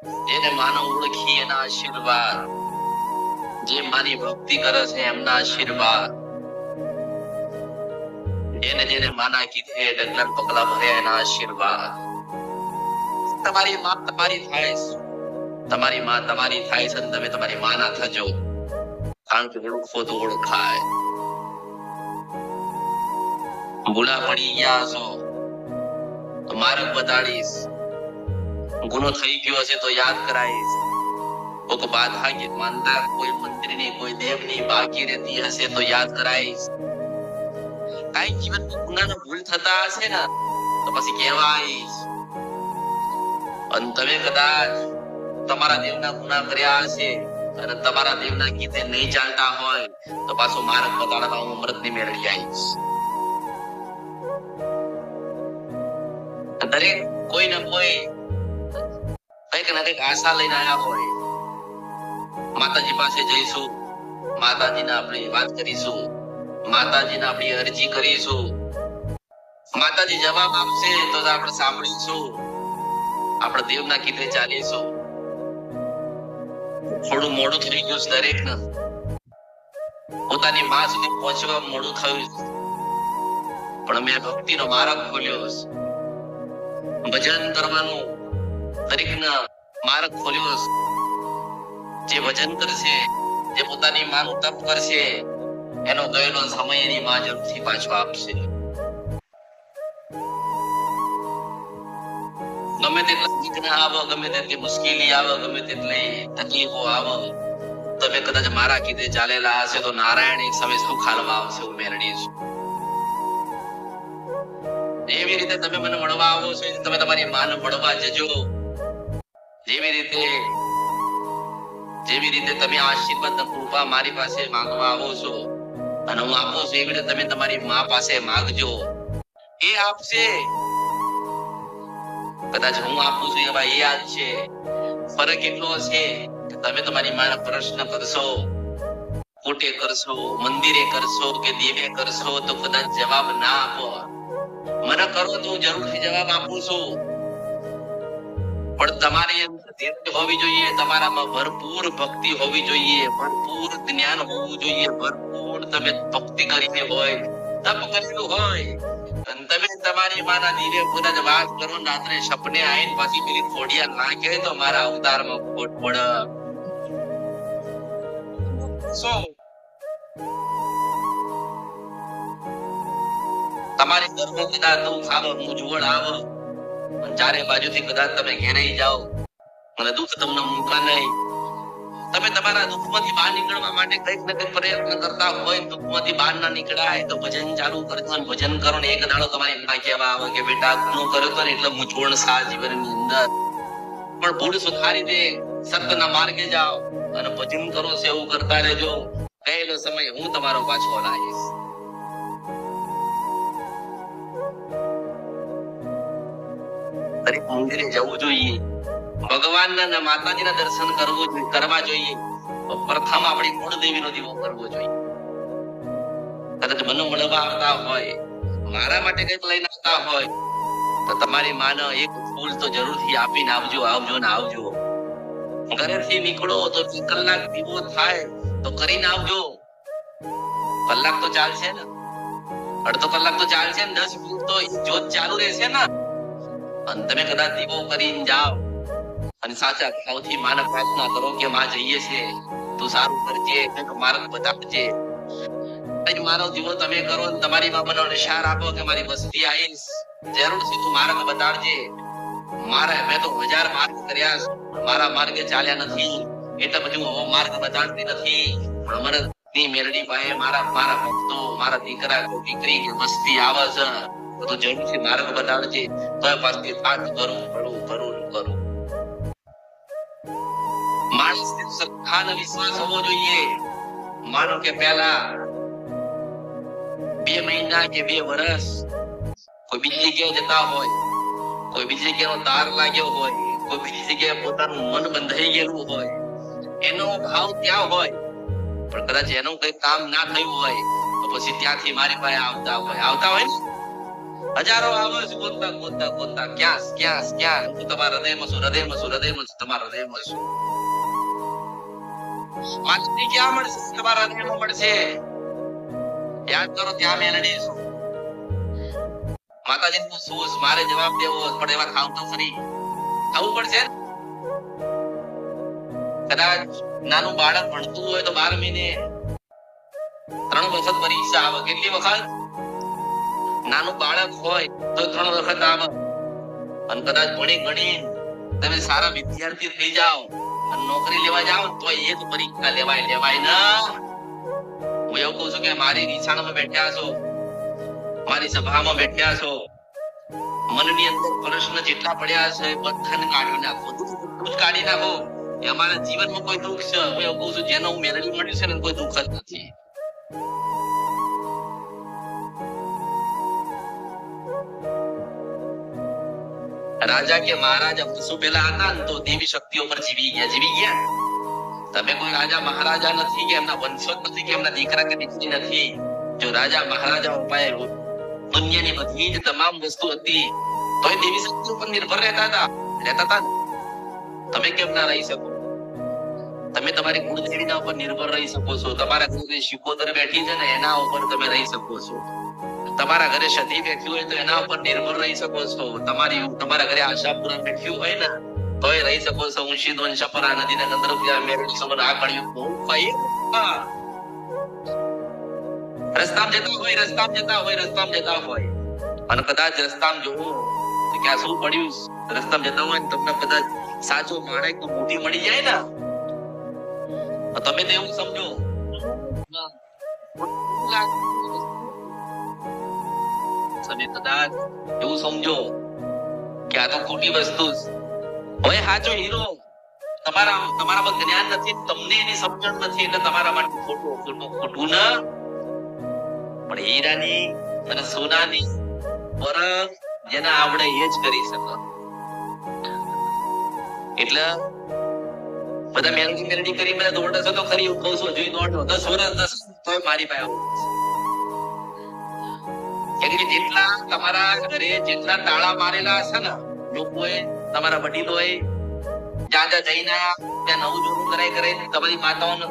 જેને માનવ ઓળખી એના આશીર્વાદ, જે મારી ભક્તિ કરે છે એમના આશીર્વાદ, જેને જેને માના કીધે ડગલા પગલા ભર્યા એના આશીર્વાદ. તમારી માં તમારી થાય, તમારી માં તમારી થાય છે, તમે તમારી માના થજો, કારણ કે ઓળખો તો ઓળખાય. ભૂલા પડી ગયા છો તો માર્ગ બતાડીશ, ગુનો થઈ ગયો છે તો યાદ કરાવીશ. કોઈક બાધા કે માનતા કોઈ મંત્રીની કોઈ દેવની બાકી રહેતી હશે તો યાદ કરાવીશ. કઈ જીવનમાં ગુનાનો ભૂલ થતા હશે ને તો પછી કહેવાઈશ. અને તમે કદાચ તમારા દેવના ગુના કર્યા હશે અને તમારા દેવના ગીતે નહીં ચાલતા હોય તો પાછો માર્ગ બતાડવા હું અમૃતની મેળવી આવીશ. દરેક કોઈ ને કોઈ કઈક ને કઈક આશા લઈને આવ્યા હોય. માતાજી પાસે જઈશું, માતાજીને આપણે વાત કરીશું, માતાજીને આપણી અરજી કરીશું, માતાજી જવાબ આપશે તો આપણે સાંભળીશું, આપણે દેવના કીધે ચાલીશું. થોડું મોડું થઈ ગયું દરેક ને, પોતાની માં સુધી પહોંચવા મોડું થયું, પણ મેં ભક્તિનો માર્ગ ખોલ્યો, ભજન કરવાનું દરેકના માર્ગ ખોલ્યો. જે ભજન કરશે, જે પોતાની માનું તપ કરશે, એનો ગયેલો સમય એની માં જરૂરથી પાછો આપશે. ગમે તેટલા વિઘ્ન આવે, ગમે તેટલી મુશ્કેલી આવે, ગમે તેટલી તકલીફો આવે, તમે કદાચ મારા કીધે ચાલેલા હશે તો નારાયણ એક સમય સુખ હાલવા આવશે. હું મેળવી છું. જેવી રીતે તમે મને મળવા આવો છો, તમે તમારી માને મળવા જજો. જેવી રીતે તમે આશીર્વાદ કૃપા મારી પાસે માંગવા આવો છો અને હું આપું છું, એવી રીતે તમે તમારી મા પાસે માંગજો, એ આપશે. કદાચ હું આપું છું એવા એ યાદ છે. ફરક એટલો છે કે તમે તમારી માને પ્રશ્ન કરશો, કોટે કરશો, મંદિરે કરશો કે દેવે કરશો તો કદાચ જવાબ ના આપો. મને કરો તો હું જરૂરથી જવાબ આપું છું, પણ તમારી હોવી જોઈએ, તમારામાં ભરપૂર ભક્તિ હોવી જોઈએ, ભરપૂર જ્ઞાન હોવું જોઈએ, ભરપૂર તમે ભક્તિ કરીને હોય, તપ કરેલું હોય, અને તમે તમારી માના ધીરે કદાચ વાત કરો, રાત્રે સપને આવીને પાછી પેલી ખોડિયા ના કહે તો મારા અવતારમાં ખોટ પડે. તમારી ઘરમાં કદાચ દુઃખ આવે, મૂંઝવણ આવે, ચારે બાજુથી કદાચ તમે ઘેરાઈ જાઓ અને દુઃખ તમને મૂકા નહીં, તમે તમારા દુઃખમાંથી બહાર નીકળવા માટે કંઈક ને કંઈક પ્રયત્ન કરતા હોય, દુઃખમાંથી બહાર ના નીકળાય તો ભજન ચાલુ કરજો અને ભજન કરો ને એક દાડો તમારી માં કહેવા આવે કે બેટા ગુનો કર્યો તો ને એટલે મૂંઝવણ સા જીવનની અંદર, પણ ભૂલ સુધારી દે, સત્યના માર્ગે જાઓ અને ભજન કરો છે એવું કરતા રહેજો. ગયેલો સમય હું તમારો પાછો લાવીશ. દરેક મંદિરે જવું જોઈએ, ભગવાનના માતાજીના દર્શન કરવા જોઈએ. પ્રથમ આપણી કુળદેવીનો દીવો કરવો જોઈએ. કદાચ મને મળવા આવતા હોય, મારા માટે કંઈક લઈને આવતા હોય તો તમારી માને એક ફૂલ તો જરૂરથી આપીને આવજો, આવજો ને આવજો. ઘરેથી નીકળો તો 2 કલાક દીવો થાય તો કરીને આવજો. કલાક તો ચાલશે ને, અડધો કલાક તો ચાલશે ને, 10 મિનિટ તો જ્યોત ચાલુ રહેશે ને. અને તમે કદાચ દીવો કરીને જાઓ અને સાચા ભાવથી માને પ્રાર્થના કરો કે માં જઈએ છે, તું સારું કરજે, કંઈક માર્ગ બતાવજે. મારો દીવો તમે કરો, તમારી માં મને નિશાર આપો કે મારી વસ્તી આવીશ, જરૂરથી તું માર્ગ બતાવજે. મેં તો 1000 માર્ગ કર્યા, મારા માર્ગે ચાલ્યા નથી એટલે પછી હું માર્ગ બતાડતી નથી. પણ મને ની મેરડી પાસે મારા ભક્તો, મારા દીકરા દીકરી વસ્તી આવે છે તો જરૂરથી માર્ગ બતાવજે. તો પાછી પાઠ કરું. માણસને શ્રદ્ધા અને વિશ્વાસ હોવો જોઈએ. માનો કે પહેલા 2 મહિના કે 2 વર્ષ કોઈ બીજી જગ્યાએ જતા હોય, કોઈ બીજી જગ્યાનો તાર લાગ્યો હોય, કોઈ બીજી જગ્યાએ પોતાનું મન બંધાઈ ગયેલું હોય, એનો ભાવ ત્યાં હોય, પણ કદાચ એનું કઈ કામ ના થયું હોય તો પછી ત્યાંથી મારી પાસે આવતા હોય ને હજારો આવે છે ગોતતા ગોતતા ગોતતા, ક્યાં ક્યાં ક્યાં? હું તમારા હૃદયમાં છું, હૃદયમાં છું, હૃદયમાં છું, તમારા હૃદયમાં છું. માતાજી ક્યાં મળશે? તમારા હૃદયમાં મળશે. યાદ કરો, ત્યાં મેલડી છું. માતાજી પૂછવું, મારે જવાબ દેવો પણ એવા ખાવ તો ફરી આવું પડશે. કદાચ નાનું બાળક ભણતું હોય તો 12 મહિને 3 વખત પરીક્ષા આવે. કેટલી વખત? નાનું બાળક હોય તો 3 વખત આવે. અને કદાચ ભણી ગણી તમે સારા વિદ્યાર્થી થઈ જાઓ અને નોકરી લેવા જાઓ તો એક પરીક્ષા લેવાય ના. હું એવું કહું છું કે મારી નિશાળમાં બેઠ્યા છો, મારી સભામાં બેઠ્યા છો, મનની અંદર પ્રશ્ન જેટલા પડ્યા છે બધાને કાઢી નાખો, દુઃખ કાઢી નાખો. એ અમારા જીવનમાં કોઈ દુઃખ છે, હું એવું કહું છું, જેનો હું મેળવી મળ્યું છે ને કોઈ દુઃખ જ નથી. રાજા કે મહારાજા વર્ષો પહેલા હતા ને તો દેવી શક્તિઓ પર જીવી ગયા. તમે કોઈ રાજા મહારાજા નથી કે એમના વંશજ નથી કે એમના દીકરા કે દીકરી નથી. જો રાજા મહારાજા ઉપાય દુનિયાની બધી જ તમામ વસ્તુ હતી તો એ દેવી શક્તિઓ પર નિર્ભર રહેતા હતા. તમે કેમ ના રહી શકો? તમે તમારી કુળદેવીના ઉપર નિર્ભર રહી શકો છો. તમારા ઘરે શિકોતર બેઠી છે ને એના ઉપર તમે રહી શકો છો. તમારા ઘરે સતી બેઠી હોય તો એના ઉપર નિર્ભર રહી શકો છો. તમારા ઘરે આશાપુરા બેઠી હોય ને તોય રહી શકો છો. ઊંચી વંશપરા નદીના અંદર મેળવી સમર આ પડ્યું રસ્તામાં જતા હોય અને કદાચ રસ્તામાં જોવો તો ક્યાં શું પડ્યું? રસ્તામાં જતા હોય ને તમને કદાચ સાચો માણેક મોટી મળી જાય ને તો તમે તો એવું સમજો તમે કદાચ એવું સમજો કે આ તો ખોટી વસ્તુ હોય. સાચો હીરો તમારામાં જ્ઞાન નથી, તમને એની સમજણ નથી એટલે તમારા માટે ખોટું ના. પણ હીરાની અને સોનાની પરખ જેને આવડે એ જ કરી શકે. એટલે બધા મેલડી કરી બધા દોડે છે તો ખરી કહું છું, જોઈ દોડો 10 વર્ષ તો મારી પાસે જેટલા તમારા ઘરે જેટલા તાળા મારેલા હશે ને લોકોએ, તમારા વડીલોએ જ્યાં જઈને ત્યાં નવું જૂનું કરાઈ તમારી માતાઓને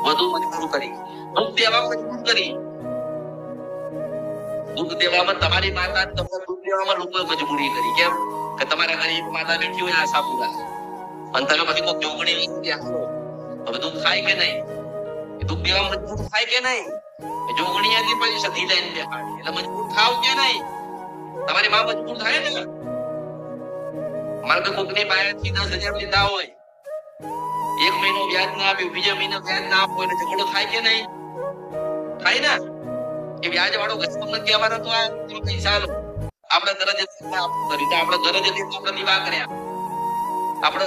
વધુ મજબૂર કરી, દુઃખ દેવા મજબૂર કરી. દુઃખ દેવામાં તમારી માતા તમને દુઃખ દેવામાં લોકોએ મજબૂરી કરી. કેમ કે તમારા ઘરે એક માતા બેઠી હોય આશાપુરા અને તમે પછી કોઈ જોગણી હવે દુઃખ થાય કે નહીં? દુઃખ દેવામાં મજબૂર થાય કે નહીં? જોગણી હતી પછી સતી લઈને બેહાડી એટલે મજબૂર થાવ કે નહીં? તમારી માં મજબૂર થાય ને. મારે તો કોકની પાસેથી 10,000 લીધા હોય, 1 મહિનો વ્યાજ ના આપ્યું, બીજા મહિને વ્યાજ ના આપ્યું એટલે ઝઘડો થાય કે નહીં? થાય ને. એ વ્યાજ વાળો ગસ્તો કહેવાનો તો આ પૈસા લો આપણે ગરજ હતી આપણે દીવા કર્યા. આપણે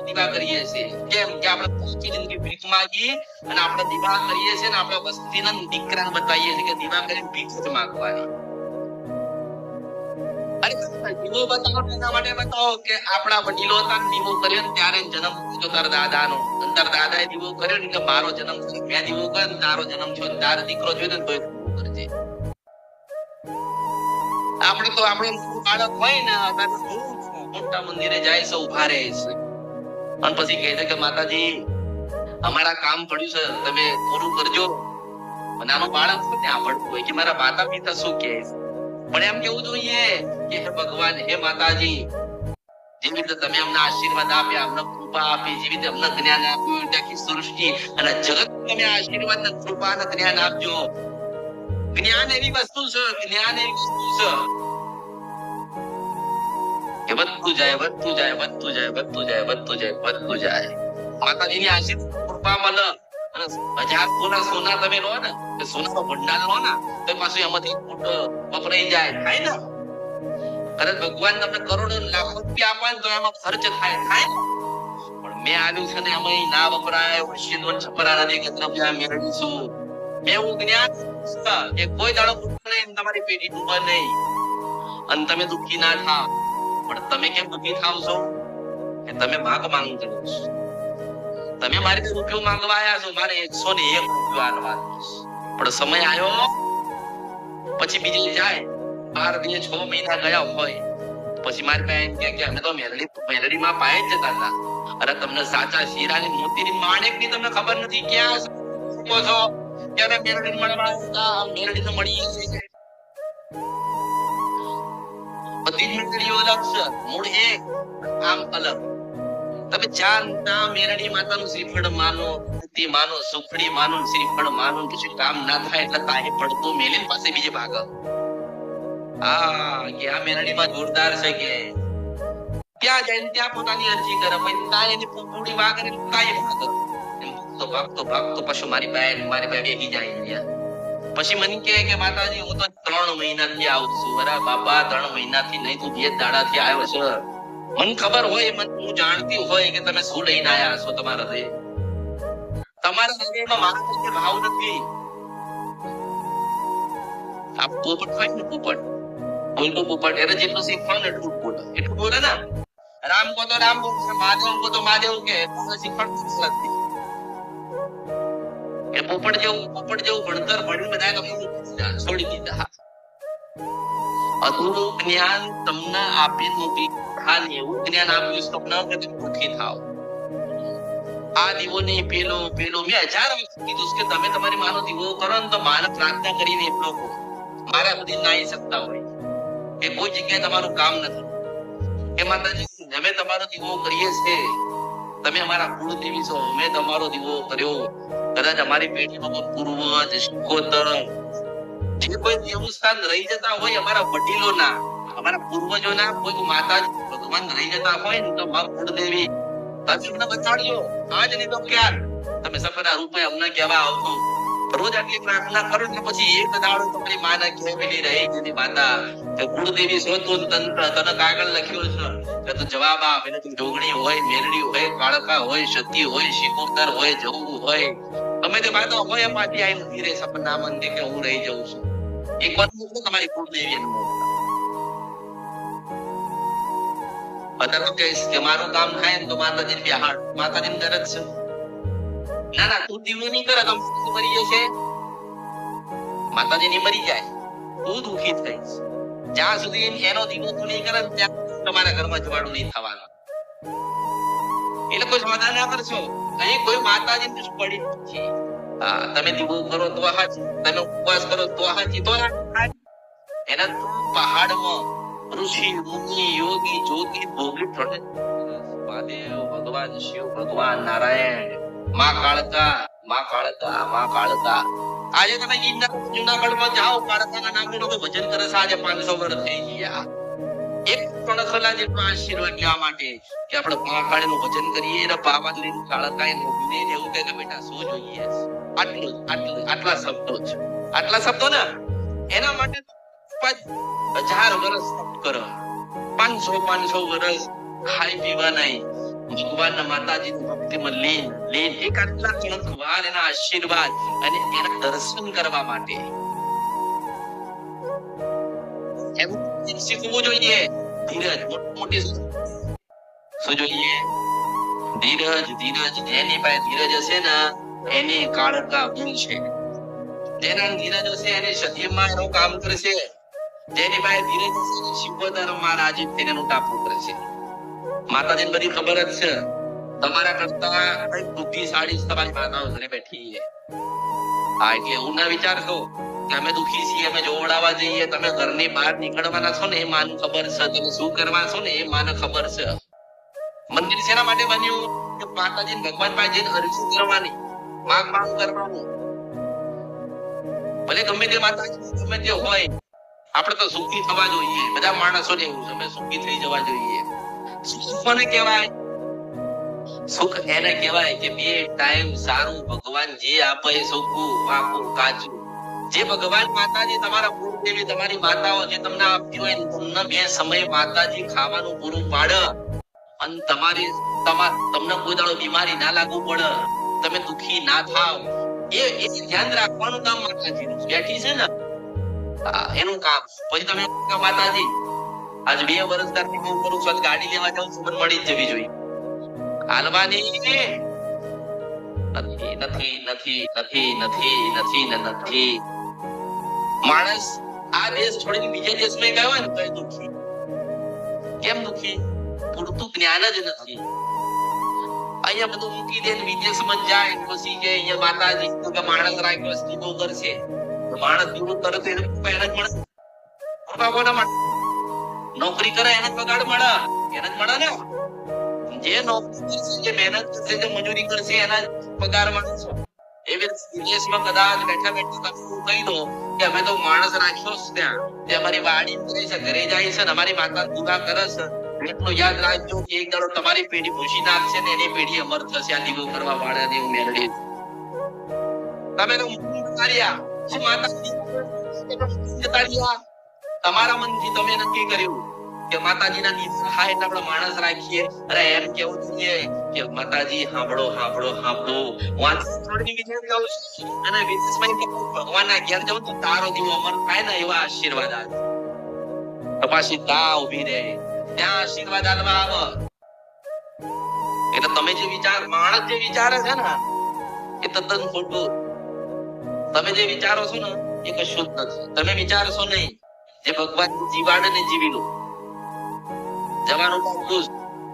દીવા કરીએ છીએ. કેમ કે આપણે ભીખ માંગી અને આપણે દીવા કરીએ છીએ ને આપણે વસ્તીના દીકરાને બતાવીએ છીએ કે દીવા કરીને ભીખ જ માંગવાની. દીવો બતાવો એના માટે બતાવો કે આપણા વડીલો હતા દીવો કર્યો ત્યારે જન્મ થયો તારા દાદાનો, તારા દાદાએ દીવો કર્યો ને મારો જન્મ થયો, મેં દીવો કર્યો તારો જન્મ થયો, તારો દીકરો જોયો ને તોય દીવો કરજે. આપણે તો આપણે બાળક હોય ને મોટા મંદિરે જાય છે, ઉભા રહે છે અને પછી કહે છે કે માતાજી અમારા કામ પડ્યું છે તમે પૂરું કરજો. નાનું બાળક ત્યાં પડતું હોય કે મારા માતા પિતા શું કહે છે, પણ એમ કેવું જોઈએ કે હે ભગવાન, હે માતાજી, જેવી રીતે તમે અમને આશીર્વાદ આપ્યા, અમને કૃપા આપી, જેવી રીતે અમને જ્ઞાન આપ્યું, આખી સૃષ્ટિ અને જગત તમે આશીર્વાદ ને કૃપા અને જ્ઞાન આપજો. જ્ઞાન એવી વસ્તુ છે કે વધતું જાય. માતાજીની આશીર્વાદ કૃપા મળે અને 1000 તોલા સોના તમે લો ને, સોનાનો ભંડાર લો ને તો પાછું એમાંથી વપરાઈ જાય, થાય ને. કદાચ ભગવાન તમને કરોડો લાખો રૂપિયા આપે તો એમાં ખર્ચ થાય ને. પણ મેં આવ્યું છે ને એમાં ના વપરાય, છપરા નદી કે દ્રવ્ય મેળવીશું એવું જ્ઞાન કે કોઈ દાડો તમારી પેઢી ડૂબે નહીં અને તમે દુઃખી ના થાવ. પણ તમે કેમ દુઃખી થાવ છો કે તમે ભાગ માંગ કરો છો. તમે મારી રૂપિયો માંગવા આવ્યા છો, મારે 101 રૂપિયો આલવા, પણ સમય આવ્યો પછી બીજી જાય 12 6 મહિના ગયા હોય પછી મારી પાસે કે અમે તો મેલડીમાં પાયે જ જતા હતા. અરે તમને સાચા હીરાની મોતીની માણેકની તમને ખબર નથી ક્યાં શકો છો? ક્યારે મેલડી મળવા આવતા? મેલડીને મળીએ છીએ. બધી જ મેલડીઓ અલગ છે, મૂળ એક, આમ અલગ. તમે જાણતા મેલડી માતાનું શ્રીફળ માનો, તે માનો, સુખડી માનો, શ્રીફળ માનો, પછી કામ ના થાય એટલે તાહે પડતો મેલીન પાસે બીજે ભાગ. હા, કે આ મેલડીમાં જોરદાર છે કે ત્યાં જઈને ત્યાં પોતાની અરજી કરે, પછી ત્યાં એની પૂરી વાગ અને કાંઈ ભાગ. તો ભાગતો પછી મારી પાસે બેસી જાય ત્યાં. પછી મને કે માતાજી હું તો 3 મહિનાથી આવું છું. અરે બાપા 3 મહિનાથી નહીં, તું 2 દાડાથી આવ્યો છે. મને ખબર હોય, હું જાણતી હોય કે તમે શું લઈને આયા છો. તમારા હૃદયમાં મારા પ્રત્યે ભાવ નથી. આ પોપટ હોય ને, પોપટ એને જેટલું શીખવા ને એટલું બોલે ને. રામ કો તો રામ બોલશે, મહાદેવ કો તો મહાદેવ કે શીખવાડતું નથી. એ પોપટ જેવું ભણતર ભણી બધા તમને છોડી દીધા. અધૂરું જ્ઞાન તમને આપી મૂકી, એવું જ્ઞાન આપ્યું સ્વપ્ન કે તમે દુઃખી થાવ. આ દીવો નહીં, પેલો મેં 1000 વખત કીધું કે તમે તમારી માનો દીવો કરો ને તો માને પ્રાર્થના કરીને એટલો મારા સુધી ના આવી શકતા હોય કે કોઈ જગ્યાએ તમારું કામ નથી. કે માતાજી અમે તમારો દીવો કરીએ છીએ, તમે અમારા કુળદેવી છો, અમે તમારો દીવો કર્યો. કદાચ અમારી પેઢીમાં કોઈ પૂર્વજ, શિકોતર જે કોઈ દેવસ્થાન રહી જતા હોય, અમારા વડીલોના, અમારા પૂર્વજોના કોઈ માતાજી ભગવાન રહી જતા હોય ને, તો મારા કુળદેવી તમે અમને બચાડ્યો. આજ નહીં તો ક્યાં તમે સફેદા રૂપે અમને કહેવા આવતો. રોજ આટલી પ્રાર્થના કરો ને પછી એક દાડો તમારી માના કહેવેલી રહી જતી માતા કે કુળદેવી શોધો તંત્ર તને કાગળ લખ્યો છે કે તું જવાબ આપ. એટલે તું જોગણી હોય, મેલડી હોય, કાળકા હોય, સતી હોય, શિકોતર હોય, જવું હોય, તમે તે માતા હોય એમાંથી આવીને ઉભી રહે સપના મને કે હું રહી જઉં છું. એક વાત તમારી કુળદેવી અત્યારે તો કહીશ કે મારું કામ થાય ને તો માતાજીને બિહાડ, માતાજીને ગરજ છે. ના તું દીવો નહીં કરે તો મરી જશે. માતાજી ની મરી જાય તું દુઃખી થઈશ. જ્યાં સુધી એનો દીવો તું નહીં કરે ત્યાં તમારા ઘરમાં જવાડું નહીં થવાનું. એટલે કોઈ સમાધાન ના કરશો. અહીં કોઈ માતાજી પડી નથી. હા, તમે દીવો કરો તો હાચી, તમે ઉપવાસ કરો તો હાચી, તો એના પહાડમાં ઋષિ મુનિ યોગી જોગી ભોગી મહાદેવ ભગવાન શિવ ભગવાન નારાયણ માં કાળકા. આજે તમે જુનાગઢમાં જાઓ, કાળકાના નામનું લોકો ભજન કરે છે. આજે 500 વર્ષ થઈ ગયા. એક કણખલા જેટલો આશીર્વાદ લેવા માટે કે આપણે મહાકાળીનું ભજન કરીએ ને પાવા લઈને કાળકાએ મોગીને એવું કહે કે બેટા શું જોઈએ? આટલા શબ્દો ને એના માટે 1000 વર્ષ કરો, 500 વર્ષ ખાઈ પીવા નહીં, ભગવાનના માતાજીની ભક્તિમાં લીન એક આટલા કણકવાર એના આશીર્વાદ અને એના દર્શન કરવા માટે એમ શીખવું જોઈએ. ધીરજ, મોટી શું જોઈએ? ધીરજ. જેની પાસે ધીરજ હશે ને એની કાળકા બનશે. જેના ધીરજ હશે એની સદીમાં એનું કામ કરશે. જેની પાસે ધીરજ હશે શિવોતરમાં રાજીવ થઈને એનું ટાપુ કરશે. માતાજીને બધી ખબર જ છે. તમારા કરતા બુદ્ધિશાળી તમારી માતાઓ ઘરે બેઠી છે. હા, એટલે એવું ના વિચારશો કે અમે દુઃખી છીએ, અમે જોવડાવવા જઈએ. તમે ઘરની બહાર નીકળવાના છો ને એ માને ખબર છે. તમે શું કરવા છો ને એ માને ખબર છે. મંદિર શેના માટે બન્યું? કે માતાજી ભગવાન પાસે જઈને અરજી કરવાની, માંગ કરવાનું. ભલે ગમે તે માતાજી ગમે તે હોય, આપણે તો સુખી થવા જોઈએ. બધા માણસોને એવું છે, અમે સુખી થઈ જવા જોઈએ. સુખ કોને કહેવાય? સુખ એને કહેવાય કે બે ટાઈમ સારું ભગવાન જે આપે એ સુખું વાકું કાચું. જે ભગવાન માતાજી તમારા કુળદેવી તમારી માતાઓ જે તમને આપતી હોય તમને બે સમય માતાજી ખાવાનું પૂરું પાડે અને તમને કોઈ દાડો બીમારી ના લાગુ પડે, તમે દુખી ના થાવ, એ ધ્યાન રાખવાનું કામ માતાજી બેઠી છે ને એનું કામ. પછી તમે માતાજી આજ 2 વર્ષથી હું કરું છું, ગાડી લેવા જાઉં છું, મળી જ જવી જોઈએ. હાલવાની નથી. માણસ આ દેશ છોડીને બીજા દેશમાં ગયો ને તો એ દુઃખી. કેમ દુઃખી? પૂરતું જ્ઞાન જ નથી. અહીંયા બધું મૂકી દે વિદેશમાં જાય પછી કે અહીંયા માતાજી કે માણસ રાખ્યો સ્ત્રીઓ કરશે તો માણસ દીવો કરે તો એને પગાર જ મળે. કોના માટે? નોકરી કરે એને પગાર મળે, એને જ મળે ને. જે નોકરી કરશે, જે મહેનત કરશે, જે મજૂરી કરશે એના પગાર મળે છે. એવી વિદેશમાં કદાચ બેઠા બેઠા તમે કહી દો કે અમે તો માણસ રાખ્યો છે ત્યાં, તે અમારી વાડી કરે છે, ઘરે જાય છે ને અમારી માતા પૂજા કરે છે. એટલું યાદ રાખજો કે એક દાડો તમારી પેઢી ભૂસી નાખશે ને એની પેઢી અમર થશે. આ દીવો કરવા વાળા ને હું મેળવી. તમે તો માતા તમારા મનથી તમે નક્કી કર્યું કે માતાજીના દીવા થાય એટલે આપણે માણસ રાખીએ. અરે એમ કેવું જોઈએ કે માતાજી સાંભળો સાંભળો સાંભળો. હું થોડી વિદેશ જાઉં છું અને વિદેશમાં ભગવાનના ઘેર જાઉં તો તારો દીવો અમર થાય ને એવા આશીર્વાદ આવે. તપાસી તા ઉભી રહે ત્યાં આશીર્વાદ આલવા આવે. એટલે તમે જે વિચાર માણસ જે વિચારે છે ને એ તદ્દન ખોટું. તમે જે વિચારો છો ને એ કશું જ નથી. તમે વિચારશો નહીં જે ભગવાન જીવાડે ને જીવી લો. જવાનું પાકું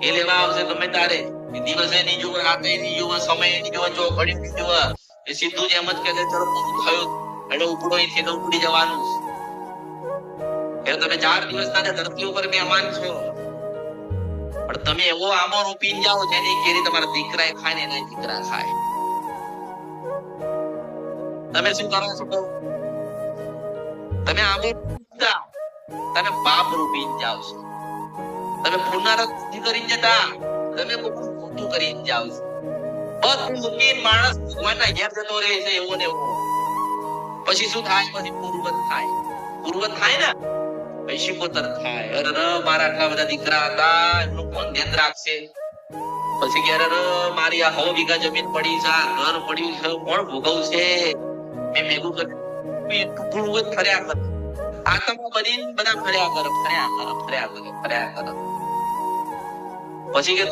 એ લેવા આવશે તમે તારે. દિવસે નહીં જોવે, રાતે નહીં જોવે, સમય નહીં જોવે, ચોઘડી નહીં જોવે. એ સીધું જ એમ જ કહે ચલો થયું એટલે ઉપડો અહીંથી તો ઉપડી જવાનું. એટલે તમે 4 દિવસના ધરતી ઉપર મહેમાન છો પણ તમે એવો આંબો રોપીને જાઓ જેની કેરી તમારા દીકરા ખાય ને એના દીકરા ખાય. તમે શું કરો છો? તમે આંબો તમે પાપ રોપીને જાઓ છો. તમે પુનરાવૃત્તિ કરીને જતા, તમે ખોટું કરીને જાઓ છો. બધું મૂકીને માણસ ભગવાનના ઘેર જતો રહે છે એવો ને એવો. પછી શું થાય? પછી પૂર્વત થાય. પૂર્વત થાય ને પછી કોતર થાય. અરે મારા આટલા બધા દીકરા હતા એમનું કોણ ધ્યાન રાખશે? પછી કે અરે મારી આ 100 વીઘા જમીન પડી છે, ઘર પડ્યું છે, કોણ ભોગવશે? મેં ભેગું કર્યું પૂર્વત ફર્યા કરે. આત્મા બનીને બધા ફર્યા કરે, ફર્યા કરે, ફર્યા કરે, ફર્યા કરે. પછી કે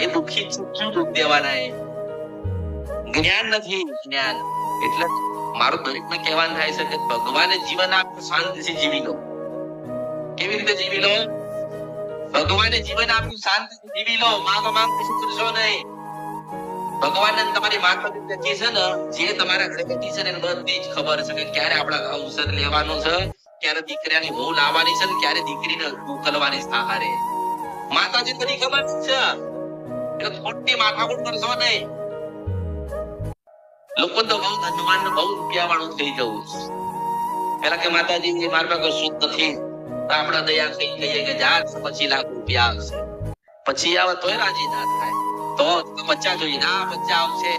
એ દુઃખી શું દુઃખ દેવાના? એ જ્ઞાન નથી. જ્ઞાન એટલે મારું દરેકને કહેવાનું થાય છે કે ભગવાને જીવન આપ્યું, શાંતિથી જીવી લો. કેવી રીતે જીવી લો? ભગવાને જીવન આપ્યું, શાંતિથી જીવી લો. માંગ કશું કરશો નહીં. ભગવાનને તમારી માતા બેઠી છે ને, જે તમારા ઘરે બેઠી છે ને એને બધી જ ખબર છે કે ક્યારે આપણા અવસર લેવાનું છે, ક્યારે દીકરાની વહુ લાવવાની છે ને ક્યારે દીકરીને મોકલવાની છે આહારે. માતાજી બધી ખબર છે. એટલે ખોટી માથાકૂટ કરશો નહીં. લોકો તો બહુ ધનવાન ને બહુ રૂપિયા વાળું થઈ જવું. પેલા કે માતાજી મારા પાસે કશું જ નથી, આપણે દયા થઈ કહીએ કે જા 25 લાખ રૂપિયા આવશે. પછી આવે તોય રાજી ના થાય. તો બચ્ચા જોઈએ ના બચ્ચા આવશે